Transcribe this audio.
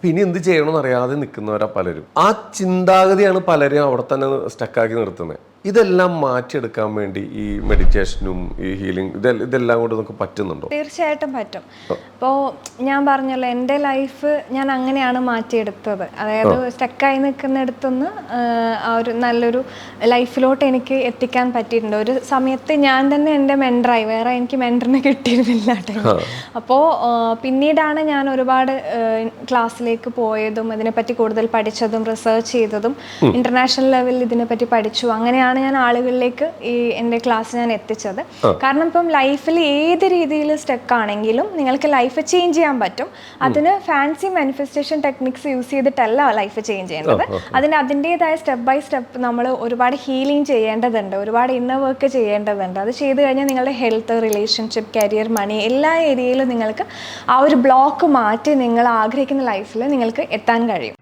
ഇനി എന്ത് ചെയ്യണമെന്ന് അറിയാതെ നിൽക്കുന്നവരാ പലരും. ആ ചിന്താഗതിയാണ് പലരെയും അവിടെ തന്നെ സ്റ്റക്കാക്കി നിർത്തുന്നത്. ഇതെല്ലാം മാറ്റിയെടുക്കാൻ വേണ്ടി ഈ മെഡിറ്റേഷനും ഈ ഹീലിംഗ് ഇതെല്ലാം കൊണ്ട് നമുക്ക് പറ്റുന്നുണ്ടോ? തീർച്ചയായിട്ടും പറ്റും. ഇപ്പോൾ ഞാൻ പറഞ്ഞല്ലോ, എൻ്റെ ലൈഫ് ഞാൻ അങ്ങനെയാണ് മാറ്റിയെടുത്തത്. അതായത് സ്റ്റക്കായി നിൽക്കുന്നിടത്തുനിന്ന് ആ ഒരു നല്ലൊരു ലൈഫിലോട്ട് എനിക്ക് എത്തിക്കാൻ പറ്റിയിട്ടുണ്ട്. ഒരു സമയത്ത് ഞാൻ തന്നെ എൻ്റെ മെൻറ്ററായി, വേറെ എനിക്ക് മെൻറ്ററിനെ കിട്ടിയിരുന്നില്ല ടൈം. അപ്പോൾ പിന്നീടാണ് ഞാൻ ഒരുപാട് ക്ലാസ്സിലേക്ക് പോയതും അതിനെപ്പറ്റി കൂടുതൽ പഠിച്ചതും റിസർച്ച് ചെയ്തതും ഇൻ്റർനാഷണൽ ലെവലിൽ ഇതിനെപ്പറ്റി പഠിച്ചു. അങ്ങനെയാണ് ഞാൻ ആളുകളിലേക്ക് ഈ എൻ്റെ ക്ലാസ് ഞാൻ എത്തിച്ചത്. കാരണം ഇപ്പം ലൈഫിൽ ഏത് രീതിയിൽ സ്റ്റക്ക് ആണെങ്കിലും നിങ്ങൾക്ക് ലൈഫ് ചേഞ്ച് ചെയ്യാൻ പറ്റും. അതിന് ഫാൻസി മാനിഫെസ്റ്റേഷൻ ടെക്നിക്സ് യൂസ് ചെയ്തിട്ടല്ല ലൈഫ് ചേഞ്ച് ചെയ്യേണ്ടത്. അതിൻ്റെതായ സ്റ്റെപ്പ് ബൈ സ്റ്റെപ്പ് നമ്മൾ ഒരുപാട് ഹീലിംഗ് ചെയ്യേണ്ടതുണ്ട്, ഒരുപാട് ഇന്നർ വർക്ക് ചെയ്യേണ്ടതുണ്ട്. അത് ചെയ്ത് കഴിഞ്ഞാൽ നിങ്ങളുടെ ഹെൽത്ത്, റിലേഷൻഷിപ്പ്, കരിയർ, മണി എല്ലാ ഏരിയയിലും നിങ്ങൾക്ക് ആ ഒരു ബ്ലോക്ക് മാറ്റി നിങ്ങൾ ആഗ്രഹിക്കുന്ന ലൈഫിൽ നിങ്ങൾക്ക് എത്താൻ കഴിയും.